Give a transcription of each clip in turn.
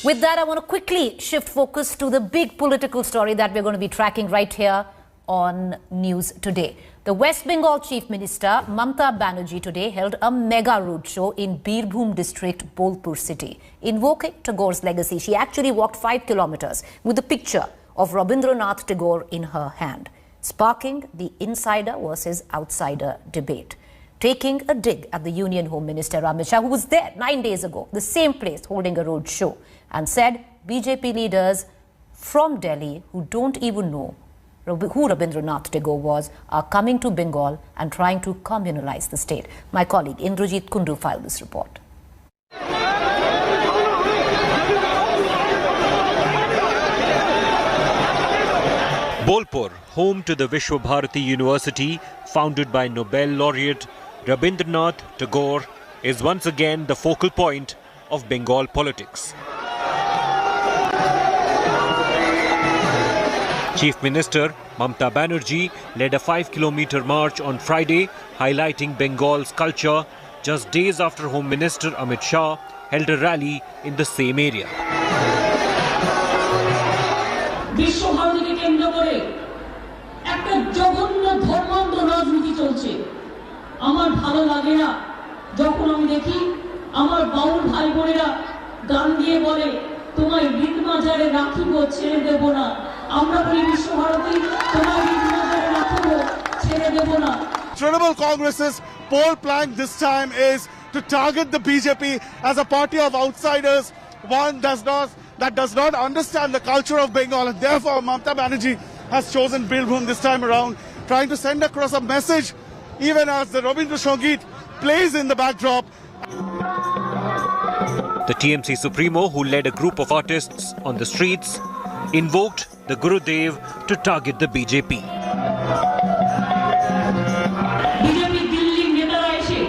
With that, I want to quickly shift focus to the big political story that we're going to be tracking right here on News Today. The West Bengal Chief Minister, Mamata Banerjee, today held a mega roadshow in Birbhum district, Bolpur city. Invoking Tagore's legacy, she actually walked 5 kilometers with a picture of Rabindranath Tagore in her hand, sparking the insider versus outsider debate. Taking a dig at the Union Home Minister Amit Shah, who was there 9 days ago, the same place, holding a road show, and said BJP leaders from Delhi who don't even know who Rabindranath Tagore was are coming to Bengal and trying to communalize the state. My colleague Indrajit Kundu filed this report. Bolpur, home to the Vishwa Bharati University, founded by Nobel laureate Rabindranath Tagore, is once again the focal point of Bengal politics. Chief Minister Mamata Banerjee led a 5-kilometer march on Friday, highlighting Bengal's culture, just days after Home Minister Amit Shah held a rally in the same area. আমার ভালো লাগে না যখন আমি দেখি আমার বাউল ভাই বোনেরা গান দিয়ে বলে তোমায় বীর মাজারে রাখিব ছেড়ে দেব না আমরা বলি বিশ্বভারতী তোমায় বীর মাজারে রাখিব ছেড়ে দেব না Trinamool Congress's poll plank this time is to target the BJP as a party of outsiders, one that does not understand the culture of Bengal, and therefore Mamata Banerjee has chosen Birbhum this time around, trying to send across a message even as the Rabindra Sangeet plays in the backdrop. The TMC Supremo, who led a group of artists on the streets, invoked the Gurudev to target the BJP. BJP Delhi নেতারা এসে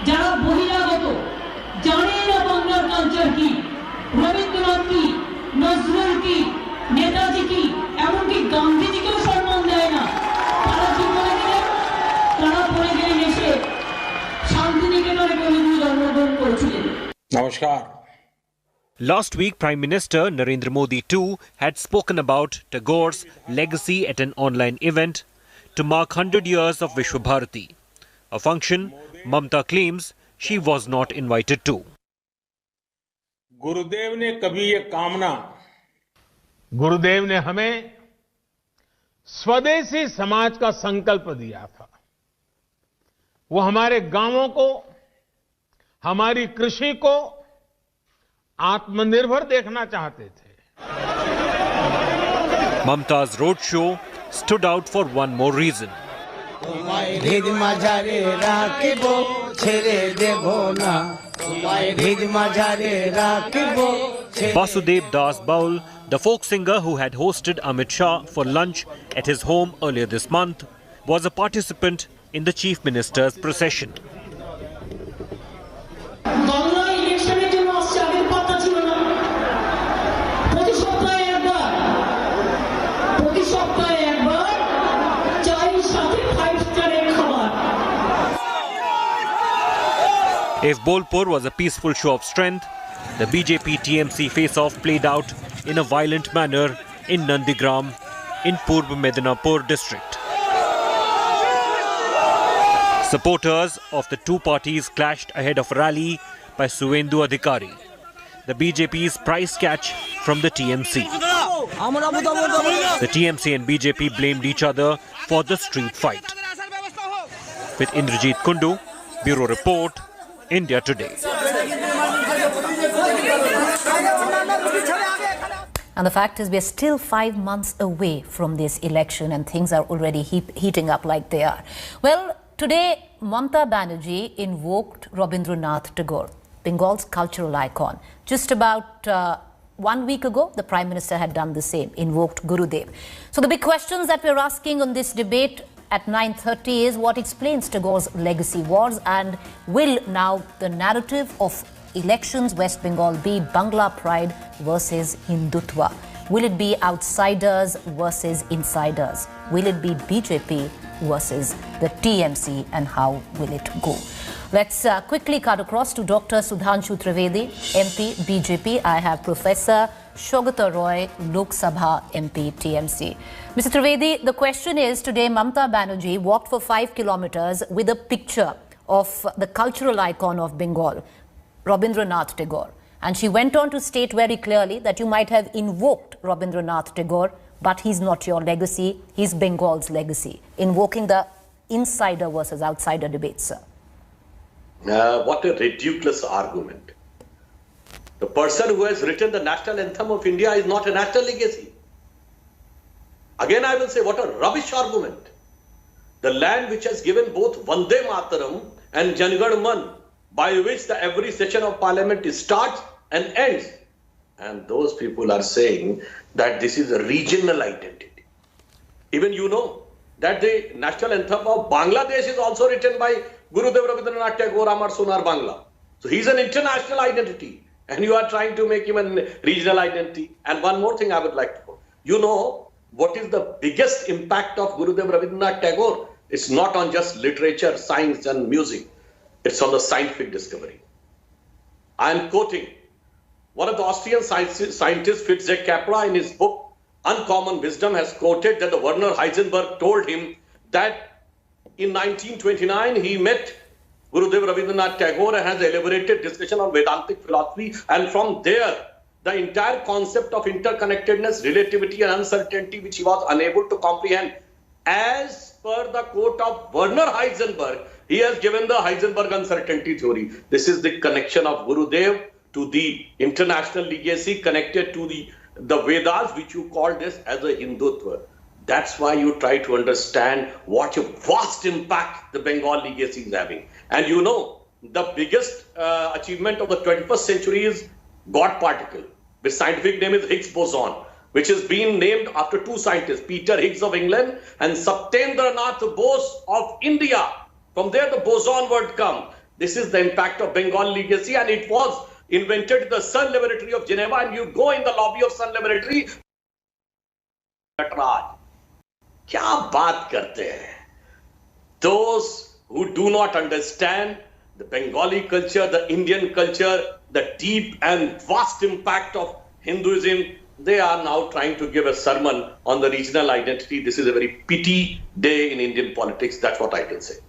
যারা বহিরাগত জানে না বাংলার culture কি রবীন্দ্রনাথ কি নজরুল কি নেতাজি কি এমনকি গান্ধীজিকেও সম্মান দেয় না তারা কি বলে দিলেন তারা বলে গেলেন এসে শান্তিনিকেতনে কবিগুরু জন্মগ্রহণ করেছিলেন Namaskar. Last week, Prime Minister Narendra Modi too had spoken about Tagore's legacy at an online event to mark 100 years of Vishwa Bharati, a function Mamata claims she was not invited to. गुरुदेव ने कभी ये कामना गुरुदेव ने हमें स्वदेशी समाज का संकल्प दिया था। वो हमारे गांवों को, हमारी कृषि को आत्मनिर्भर देखना चाहते थे। Mamata's roadshow stood out for one more reason. Vasudev Das Baul, the folk singer who had hosted Amit Shah for lunch at his home earlier this month, was a participant in the Chief Minister's procession. If Bolpur was a peaceful show of strength, the BJP-TMC face-off played out in a violent manner in Nandigram in Purb Medinapur district. Supporters of the two parties clashed ahead of a rally by Suvendu Adhikari, the BJP's prize catch from the TMC. The TMC and BJP blamed each other for the street fight. With Indrajit Kundu, Bureau Report, India Today. And the fact is, we're still 5 months away from this election and things are already heating up like they are. Well, today, Mamata Banerjee invoked Rabindranath Tagore, Bengal's cultural icon. Just about 1 week ago, the Prime Minister had done the same, invoked Gurudev. So the big questions that we're asking on this debate at 9:30 is what explains Tagore's legacy was, and will now the narrative of elections West Bengal be Bangla pride versus Hindutva? Will it be outsiders versus insiders? Will it be BJP versus the TMC, and how will it go? Let's quickly cut across to Dr. Sudhanshu Trivedi, MP, BJP. I have Professor Saugata Roy, Lok Sabha MP, TMC. Mr. Trivedi, the question is, today Mamata Banerjee walked for 5 kilometers with a picture of the cultural icon of Bengal, Rabindranath Tagore. And she went on to state very clearly that you might have invoked Rabindranath Tagore, but he's not your legacy, he's Bengal's legacy, invoking the insider versus outsider debate, sir. What a ridiculous argument. The person who has written the national anthem of India is not a national legacy. Again, I will say, what a rubbish argument. The land which has given both Vande Mataram and Jan Gan Man, by which every session of parliament starts and ends. And those people are saying that this is a regional identity. Even you know that the national anthem of Bangladesh is also written by Gurudev Rabindranath Tagore, Amar Sonar Bangla. So he's an international identity. And you are trying to make him a regional identity. And one more thing I would like to put. You know what is the biggest impact of Gurudev Rabindranath Tagore? It's not on just literature, science and music. It's on the scientific discovery. I am quoting one of the Austrian scientists, Fritz Capra, in his book Uncommon Wisdom, has quoted that the Werner Heisenberg told him that in 1929 he met Gurudev Rabindranath Tagore and has elaborated discussion on Vedantic philosophy, and from there the entire concept of interconnectedness, relativity and uncertainty, which he was unable to comprehend, as per the quote of Werner Heisenberg, he has given the Heisenberg uncertainty theory. This is the connection of Gurudev to the international legacy, connected to the Vedas, which you call this as a Hindutva. That's why you try to understand what a vast impact the Bengal legacy is having. And you know, the biggest achievement of the 21st century is God particle. The scientific name is Higgs boson, which has been named after two scientists, Peter Higgs of England and Satyendranath Bose of India. From there, the boson word comes. This is the impact of Bengal legacy, and it was invented in the Sun Laboratory of Geneva. And you go in the lobby of Sun Laboratory. क्या बात करते हैं? Those who do not understand the Bengali culture, the Indian culture, the deep and vast impact of Hinduism, they are now trying to give a sermon on the regional identity. This is a very pity day in Indian politics. That's what I can say.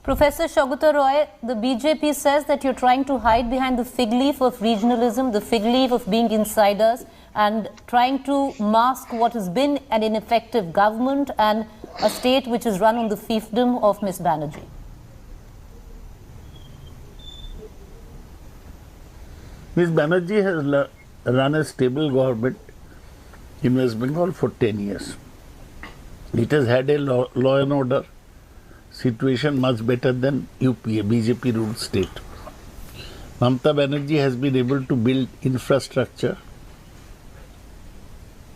Professor Saugata Roy, the BJP says that you're trying to hide behind the fig leaf of regionalism, the fig leaf of being insiders, and trying to mask what has been an ineffective government and a state which is run on the fiefdom of Ms. Banerjee. Ms. Banerjee has run a stable government in West Bengal for 10 years. It has had a law and order situation much better than UP, a BJP ruled state. Mamata Banerjee has been able to build infrastructure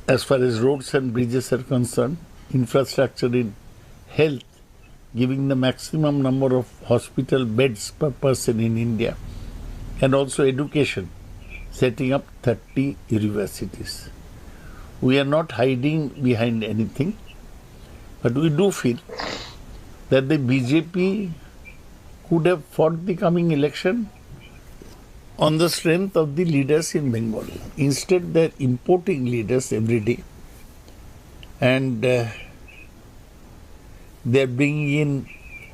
as far as roads and bridges are concerned, infrastructure in health, giving the maximum number of hospital beds per person in India, and also education, setting up 30 universities. We are not hiding behind anything, but we do feel that the BJP could have fought the coming election on the strength of the leaders in Bengal. Instead, they are importing leaders every day, and they are bringing in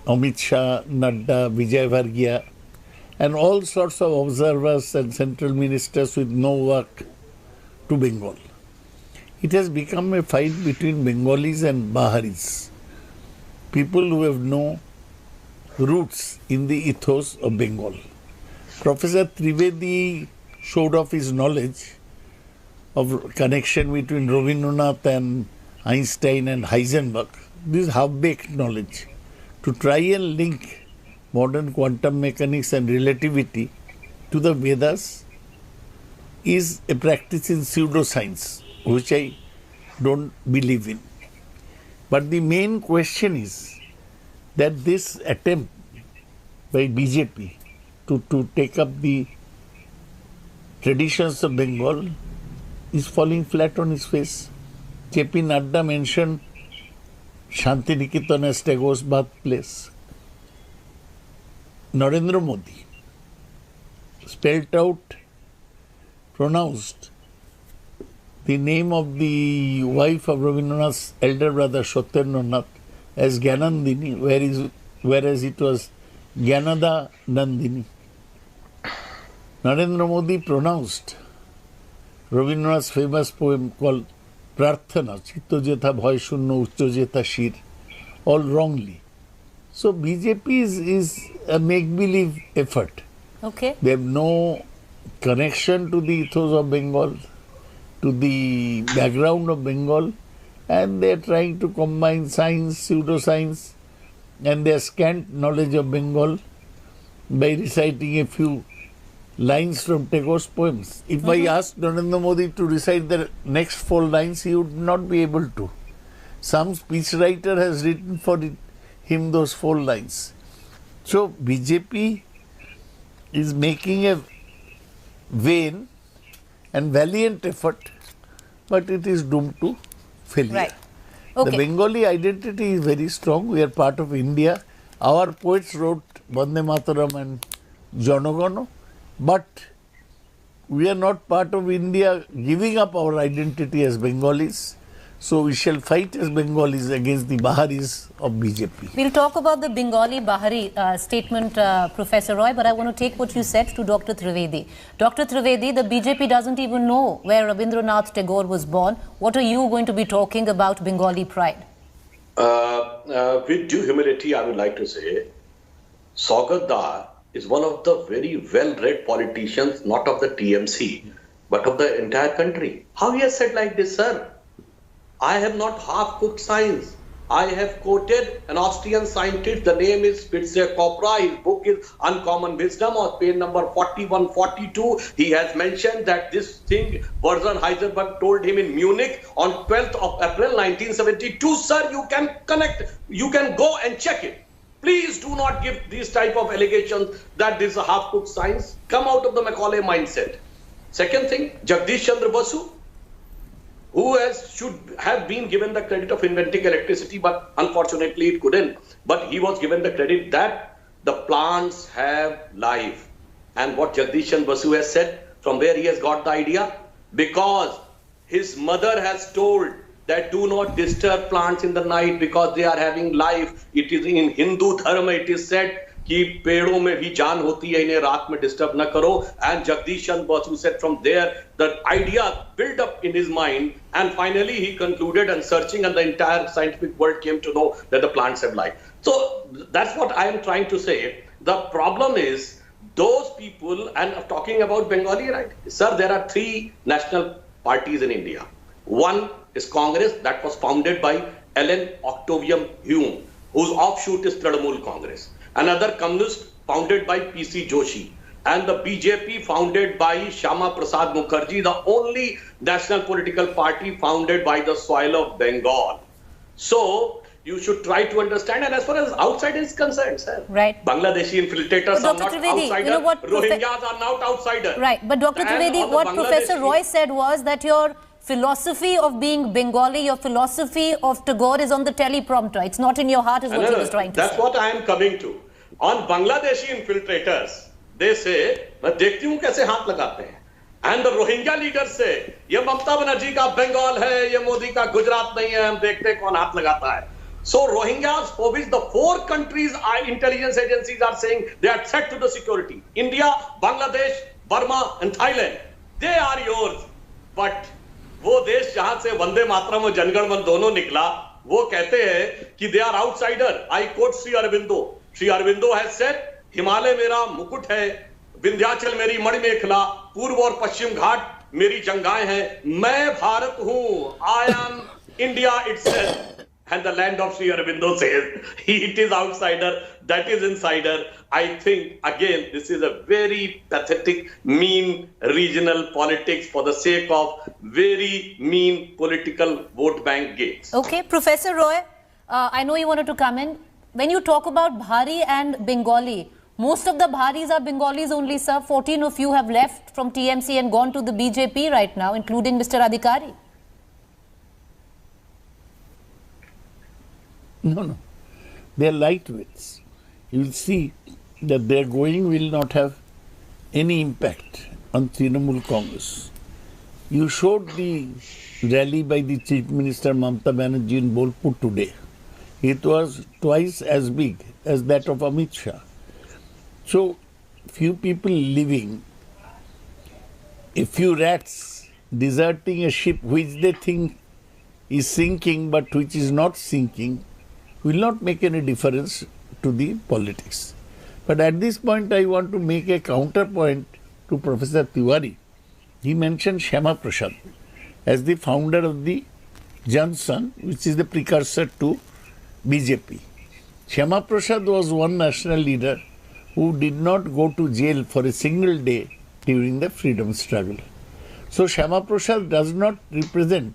Amit Shah, Nadda, Vijay Vargiya, and all sorts of observers and central ministers with no work to Bengal. It has become a fight between Bengalis and Baharis, people who have no roots in the ethos of Bengal. Professor Trivedi showed off his knowledge of connection between Rabindranath and Einstein and Heisenberg. This is half-baked knowledge. To try and link modern quantum mechanics and relativity to the Vedas is a practice in pseudoscience, which I don't believe in. But the main question is that this attempt by BJP to take up the traditions of Bengal is falling flat on its face. J.P. Nadda mentioned Shantiniketan as Tagore's birthplace. Narendra Modi spelled out, pronounced the name of the wife of Rabindranath's elder brother Satyendranath as Gyanandini, whereas it was Gyanada Nandini. Narendra Modi pronounced Rabindranath's famous poem called Prarthana, Chitto Jetha Bhoy Shunno Uchcho Jetha Shir, all wrongly. So BJP is a make-believe effort. Okay. They have no connection to the ethos of Bengal, to the background of Bengal, and they are trying to combine science, pseudoscience, and their scant knowledge of Bengal by reciting a few lines from Tagore's poems. If I asked Narendra Modi to recite the next 4 lines, he would not be able to. Some speechwriter has written for him those 4 lines. So BJP is making a vain and valiant effort, but it is doomed to failure. Right. Okay. The Bengali identity is very strong. We are part of India. Our poets wrote Vande Mataram and Janagana, but we are not part of India giving up our identity as Bengalis. So we shall fight as Bengalis against the Baharis of BJP. We'll talk about the Bengali Bahari statement, Professor Roy, but I want to take what you said to Dr. Trivedi. Dr. Trivedi, the BJP doesn't even know where Rabindranath Tagore was born. What are you going to be talking about Bengali pride? With due humility, I would like to say, Saugat Dar is one of the very well-read politicians, not of the TMC, but of the entire country. How he has said like this, sir? I have not half-cooked science. I have quoted an Austrian scientist. The name is Spitzer Kopra. His book is Uncommon Wisdom. On page number 4142, he has mentioned that this thing Werner Heisenberg told him in Munich on 12th of April 1972. Sir, you can connect. You can go and check it. Please do not give these type of allegations that this is a half-cooked science. Come out of the Macaulay mindset. Second thing, Jagdish Chandra Basu, who should have been given the credit of inventing electricity, but unfortunately it couldn't. But he was given the credit that the plants have life. And what Jagdish Chandra Basu has said, from where he has got the idea? Because his mother has told that do not disturb plants in the night because they are having life. It is in Hindu dharma, it is said, कि पेड़ों में भी जान होती है, इन्हें रात में डिस्टर्ब न करो. And Jagdish Chandra Basu said from there, the idea built up in his mind, and finally he concluded, and searching, and the entire scientific world came to know that the plants have life. So that's what I am trying to say. The problem is those people, and talking about Bengali, right? Sir, there are 3 national parties in India. One is Congress, that was founded by Ellen Octavian Hume, whose offshoot is Trinamool Congress. Another communist founded by P.C. Joshi, and the BJP founded by Shyama Prasad Mukherjee, the only national political party founded by the soil of Bengal. So you should try to understand, and as far as outside is concerned, sir, right. Bangladeshi infiltrators are not Trivedi, outsiders, you know what, Rohingyas are not outsiders. Right, but Dr. Trivedi, what Professor Roy said was that your philosophy of being Bengali, your philosophy of Tagore is on the teleprompter. It's not in your heart, is what he was trying to say. That's what I am coming to. On Bangladeshi infiltrators, they say, मैं देखती हूँ कैसे हाथ लगाते हैं. And the Rohingya leaders say, ये ममता बनर्जी का बंगाल है, ये मोदी का गुजरात नहीं है, हम देखते हैं कौन हाथ लगाता है. So Rohingyas, for which the 4 countries, intelligence agencies are saying they are threat to the security. India, Bangladesh, Burma and Thailand. They are yours. But वो देश जहां से वंदे मातरम और जनगण मन दोनों निकला, वो कहते हैं कि they are outsider. I quote Sri Aurobindo. Sri Aurobindo has said, Himalaya मेरा मुकुट है, विंध्याचल मेरी मणिमेखला, पूर्व और पश्चिम घाट मेरी जंगाएं हैं, मैं भारत हूं, I am India itself. And the land of Sri Aurobindo says, it is outsider, that is insider. I think, again, this is a very pathetic, mean regional politics for the sake of very mean political vote bank gains. Okay, Professor Roy, I know you wanted to come in. When you talk about Bhari and Bengali, most of the Bharis are Bengalis only, sir. 14 of you have left from TMC and gone to the BJP right now, including Mr. Adhikari. No. They are lightweights. You will see that their going will not have any impact on Trinamool Congress. You showed the rally by the Chief Minister Mamata Banerjee in Bolpur today. It was twice as big as that of Amit Shah. So, few people living, a few rats deserting a ship which they think is sinking but which is not sinking, will not make any difference to the politics. But at this point, I want to make a counterpoint to Professor Tiwari. He mentioned Shyama Prasad as the founder of the Jan Sangh, which is the precursor to BJP. Shyama Prasad was one national leader who did not go to jail for a single day during the freedom struggle. So Shyama Prasad did not represent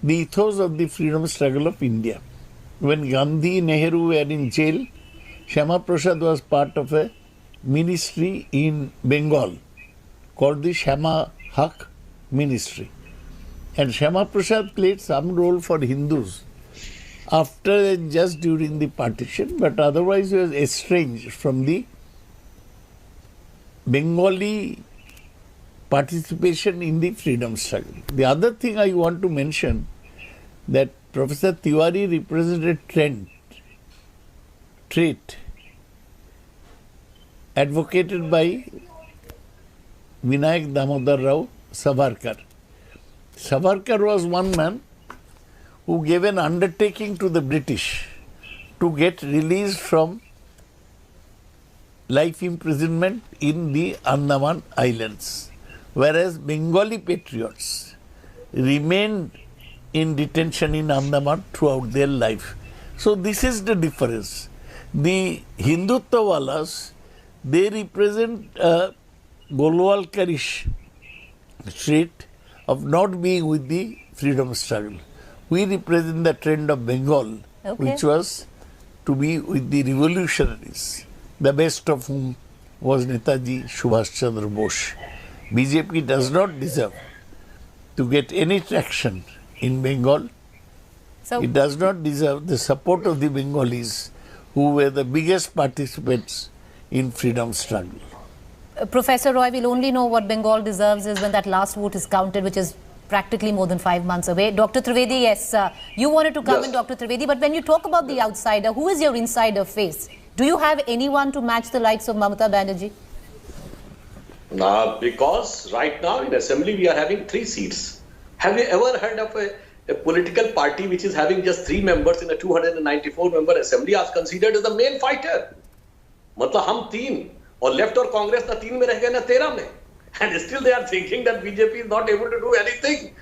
the ethos of the freedom struggle of India. When Gandhi, Nehru were in jail, Shyama Prasad was part of a ministry in Bengal called the Shyama Haq Ministry. And Shyama Prasad played some role for Hindus after and just during the partition, but otherwise he was estranged from the Bengali participation in the freedom struggle. The other thing I want to mention that Professor Tiwari represented trait advocated by Vinayak Damodar Rao Savarkar. Savarkar was one man who gave an undertaking to the British to get released from life imprisonment in the Andaman Islands, whereas Bengali patriots remained in detention in Andaman throughout their life. So this is the difference. The Hindutvawalas, they represent a Golwalkarish trait of not being with the freedom struggle. We represent the trend of Bengal, which was to be with the revolutionaries, the best of whom was Netaji Subhash Chandra Bose. BJP does not deserve to get any traction in Bengal. So it does not deserve the support of the Bengalis, who were the biggest participants in freedom struggle. Professor Roy, we'll only know what Bengal deserves is when that last vote is counted, which is practically more than 5 months away. Dr. Trivedi, yes, you wanted to come in, Dr. Trivedi, but when you talk about the outsider, who is your insider face? Do you have anyone to match the likes of Mamata Banerjee? Because right now in Assembly we are having 3 seats. Have you ever heard of a political party which is having just 3 members in a 294-member Assembly as considered as the main fighter? मतलब हम 3 और left और कांग्रेस ना 3 में रह गए ना 13 में. And still they are thinking that BJP is not able to do anything.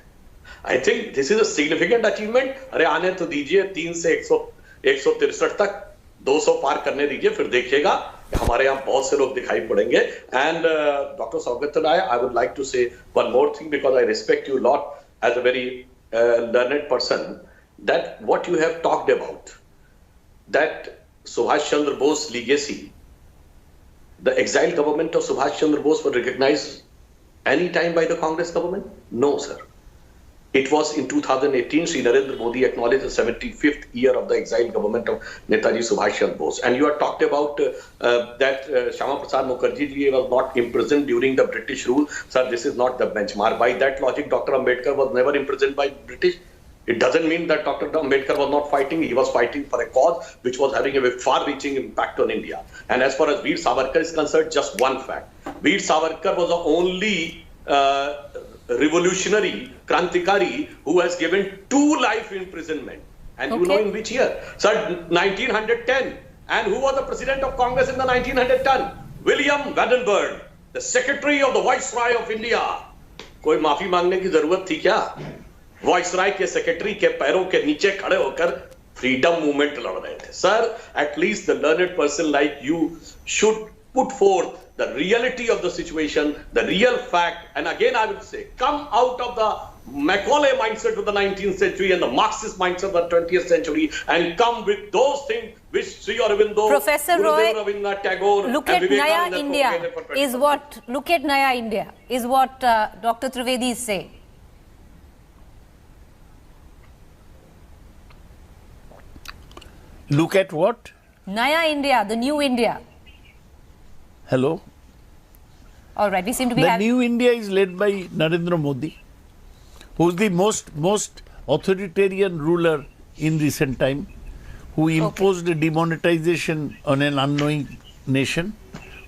I think this is a significant achievement. अरे आने तो दीजिए 3 से 163 तक 200 पार करने दीजिए, फिर देखिएगा हमारे यहाँ बहुत से लोग दिखाई पड़ेंगे. And Dr. Saugat Rai, I would like to say one more thing because I respect you a lot as a very learned person, that what you have talked about, that Subhash Chandra Bose legacy, the exiled government of Subhash Chandra Bose was recognized any time by the Congress government? No, sir. It was in 2018, Sri Narendra Modi acknowledged the 75th year of the exiled government of Netaji Subhash Chandra Bose. And you have talked about that Shyama Prasad Mukherjee ji was not imprisoned during the British rule. Sir, this is not the benchmark. By that logic, Dr. Ambedkar was never imprisoned by British. It doesn't mean that Dr. Ambedkar was not fighting. He was fighting for a cause which was having a far-reaching impact on India. And as far as Veer Savarkar is concerned, just one fact. Veer Savarkar was the only revolutionary, Krantikari, who has given 2 life imprisonment. And you know in which year? Sir, 1910. And who was the president of Congress in the 1910? William Vandenberg, the secretary of the Viceroy of India. कोई माफी मांगने की जरूरत थी क्या? Viceroy के secretary के पैरों के नीचे खड़े होकर फ्रीडम मूवमेंट लड़ रहे थे. Sir, at least the learned person like you should put forth the reality of the situation, the real fact, and again I will say, come out of the Macaulay mindset of the 19th century and the Marxist mindset of the 20th century and come with those things which Sri Aurobindo, Professor Roy, Rabindranath Tagore, look at Naya India is what, look at Naya India is what Dr. Trivedi is saying. Look at what? Naya India, the new India. Hello? All right, we seem to be The having... new India is led by Narendra Modi, who is the most authoritarian ruler in recent time, who imposed a demonetization on an unknowing nation,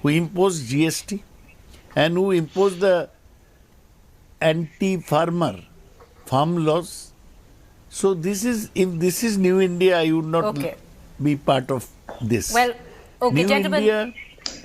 who imposed GST, and who imposed the anti-farmer farm laws. So this is, if this is New India, I would not be part of this. Well, okay, New gentlemen. India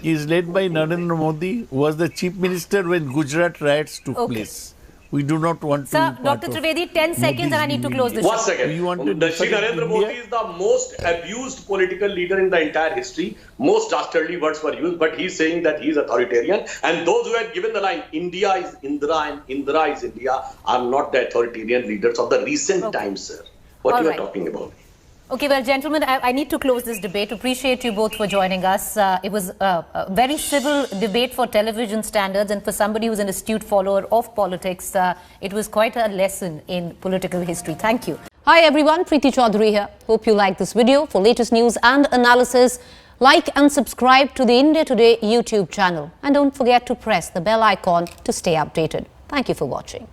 is led by Narendra Modi, who was the chief minister when Gujarat riots took place. We do not want to Sir, be part Dr. of Trivedi, 10 seconds and I need to close this. One second. You want to Shri differentiate Narendra Modi India? is the most abused political leader in the entire history. Most dastardly words were used, but he's saying that he's authoritarian. And those who had given the line, India is Indra and Indra is India, are not the authoritarian leaders of the recent times, sir. What All you right. are talking about. Okay, well, gentlemen, I need to close this debate. Appreciate you both for joining us. It was a very civil debate for television standards, and for somebody who's an astute follower of politics, it was quite a lesson in political history. Thank you. Hi, everyone. Preeti Chaudhary here. Hope you like this video. For latest news and analysis, like and subscribe to the India Today YouTube channel. And don't forget to press the bell icon to stay updated. Thank you for watching.